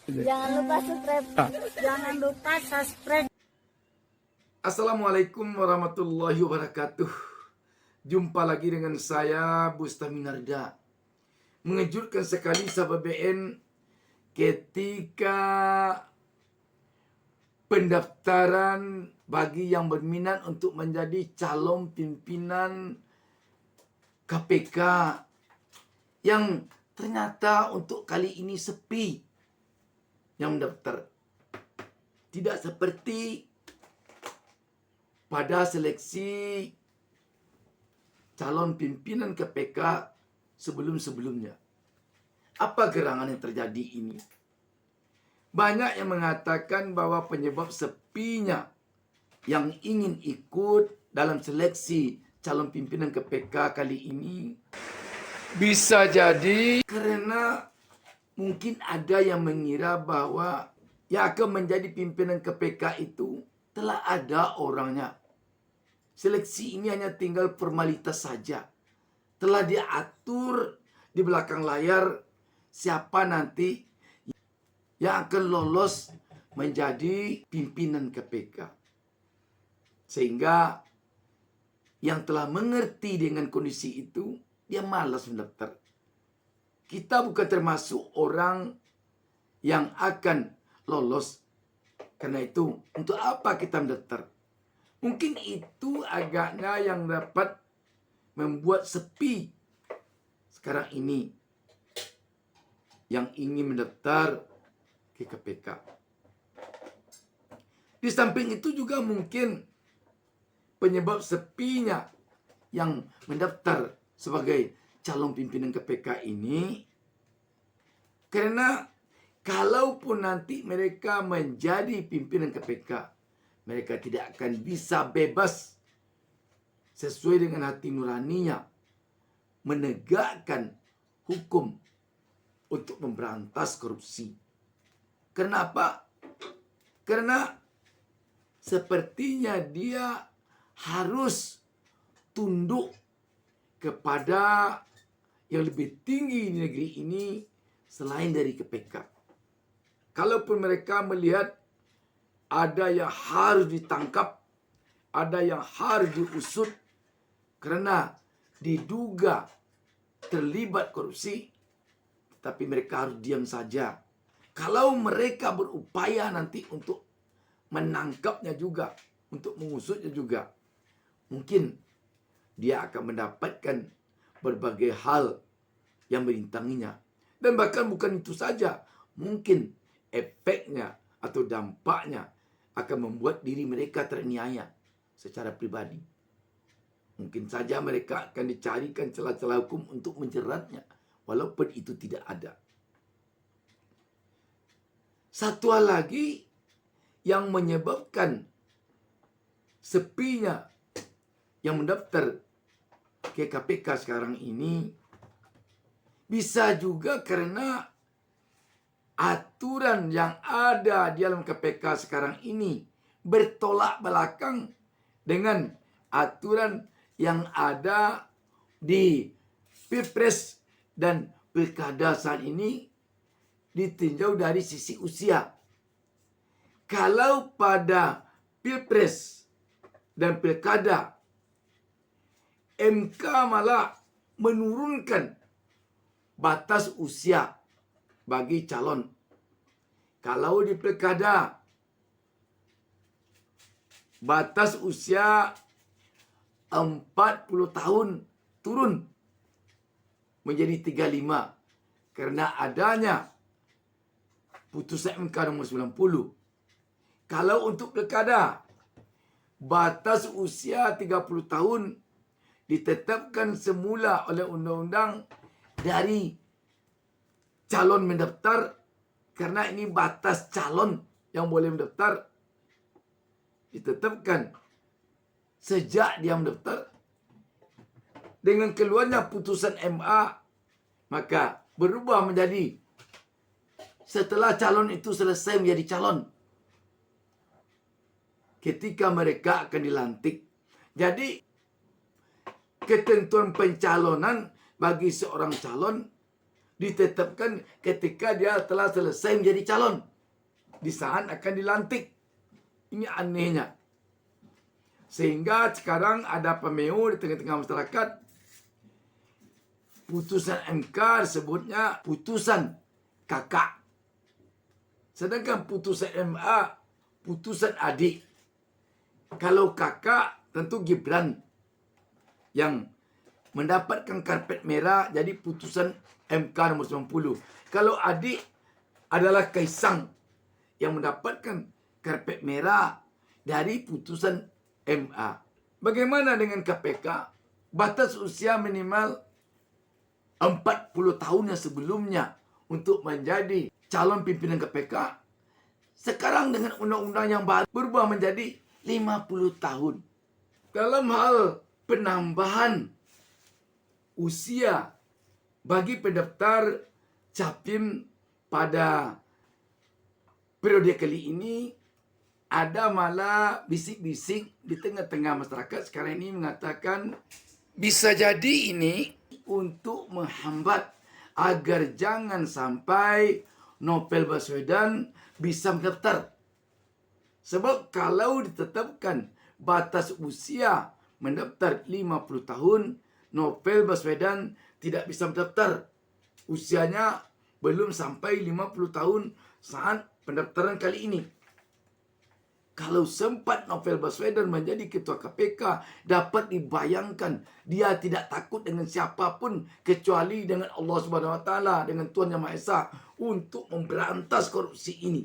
Jangan lupa subscribe. Jangan lupa subscribe. Assalamualaikum warahmatullahi wabarakatuh. Jumpa lagi dengan saya Bustaminarda. Mengejutkan sekali sahabat BN ketika pendaftaran bagi yang berminat untuk menjadi calon pimpinan KPK yang ternyata untuk kali ini sepi yang mendaftar. Tidak seperti pada seleksi calon pimpinan KPK sebelum-sebelumnya. Apa gerangan yang terjadi ini? Banyak yang mengatakan bahwa penyebab sepinya yang ingin ikut dalam seleksi calon pimpinan KPK kali ini bisa jadi karena mungkin ada yang mengira bahwa yang akan menjadi pimpinan KPK itu telah ada orangnya. Seleksi ini hanya tinggal formalitas saja. Telah diatur di belakang layar siapa nanti yang akan lolos menjadi pimpinan KPK. Sehingga yang telah mengerti dengan kondisi itu, dia malas mendaftar. Kita bukan termasuk orang yang akan lolos. Karena itu, untuk apa kita mendaftar? Mungkin itu agaknya yang dapat membuat sepi sekarang ini yang ingin mendaftar ke KPK. Di samping itu juga mungkin penyebab sepinya yang mendaftar sebagai calon pimpinan KPK ini karena kalaupun nanti mereka menjadi pimpinan KPK, mereka tidak akan bisa bebas sesuai dengan hati nuraninya menegakkan hukum untuk memberantas korupsi. Kenapa? Karena sepertinya dia harus tunduk kepada yang lebih tinggi di negeri ini selain dari KPK. Kalaupun mereka melihat ada yang harus ditangkap, ada yang harus diusut karena diduga terlibat korupsi, tapi mereka harus diam saja. Kalau mereka berupaya nanti untuk menangkapnya juga, untuk mengusutnya juga, mungkin dia akan mendapatkan berbagai hal yang merintanginya. Dan bahkan bukan itu saja, mungkin efeknya atau dampaknya akan membuat diri mereka teraniaya secara pribadi. Mungkin saja mereka akan dicarikan celah-celah hukum untuk menjeratnya, walaupun itu tidak ada. Satu hal lagi yang menyebabkan sepinya yang mendaftar ke KPK sekarang ini bisa juga karena aturan yang ada di dalam KPK sekarang ini bertolak belakang dengan aturan yang ada di Pilpres dan Pilkada saat ini ditinjau dari sisi usia. Kalau pada Pilpres dan Pilkada MK malah menurunkan batas usia bagi calon. Kalau di Pilkada batas usia 40 tahun turun menjadi 35 karena adanya putusan MK nomor 90. Kalau untuk Pilkada batas usia 30 tahun ditetapkan semula oleh undang-undang dari calon mendaftar karena ini batas calon yang boleh mendaftar ditetapkan sejak dia mendaftar. Dengan keluarnya putusan MA maka berubah menjadi setelah calon itu selesai menjadi calon ketika mereka akan dilantik. Jadi ketentuan pencalonan bagi seorang calon ditetapkan ketika dia telah selesai menjadi calon. Di saat akan dilantik. Ini anehnya. Sehingga sekarang ada pemeo di tengah-tengah masyarakat. Putusan MK disebutnya putusan kakak. Sedangkan putusan MA, putusan adik. Kalau kakak, tentu Gibran yang mendapatkan karpet merah, jadi putusan MK nomor 90. Kalau adik adalah Kaisang yang mendapatkan karpet merah dari putusan MA. Bagaimana dengan KPK? Batas usia minimal 40 tahun yang sebelumnya untuk menjadi calon pimpinan KPK. Sekarang dengan undang-undang yang baru berubah menjadi 50 tahun. Dalam hal penambahan usia bagi pendaftar Capim pada periode kali ini, ada malah bisik-bisik di tengah-tengah masyarakat sekarang ini mengatakan bisa jadi ini untuk menghambat agar jangan sampai Novel Baswedan bisa mendaftar. Sebab kalau ditetapkan batas usia mendaftar 50 tahun, Novel Baswedan tidak bisa mendaftar. Usianya belum sampai 50 tahun saat pendaftaran kali ini. Kalau sempat Novel Baswedan menjadi ketua KPK, dapat dibayangkan dia tidak takut dengan siapapun kecuali dengan Allah Subhanahu wa taala, dengan Tuhan Yang Maha Esa untuk memberantas korupsi ini.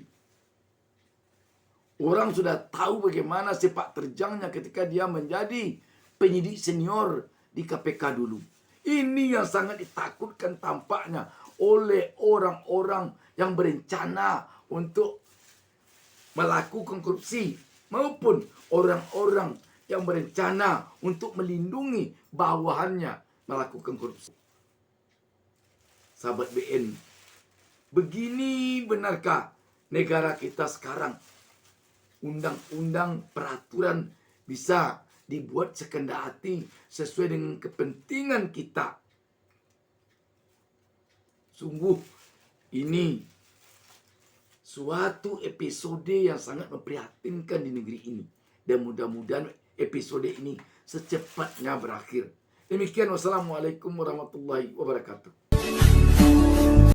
Orang sudah tahu bagaimana sepak terjangnya ketika dia menjadi penyidik senior di KPK dulu. Ini yang sangat ditakutkan tampaknya oleh orang-orang yang berencana untuk melakukan korupsi maupun orang-orang yang berencana untuk melindungi bawahannya melakukan korupsi. Sahabat BN, begini benarkah negara kita sekarang? Undang-undang peraturan bisa dibuat sekendak hati sesuai dengan kepentingan kita. Sungguh ini suatu episode yang sangat memprihatinkan di negeri ini. Dan mudah-mudahan episode ini secepatnya berakhir. Demikian, wassalamualaikum warahmatullahi wabarakatuh.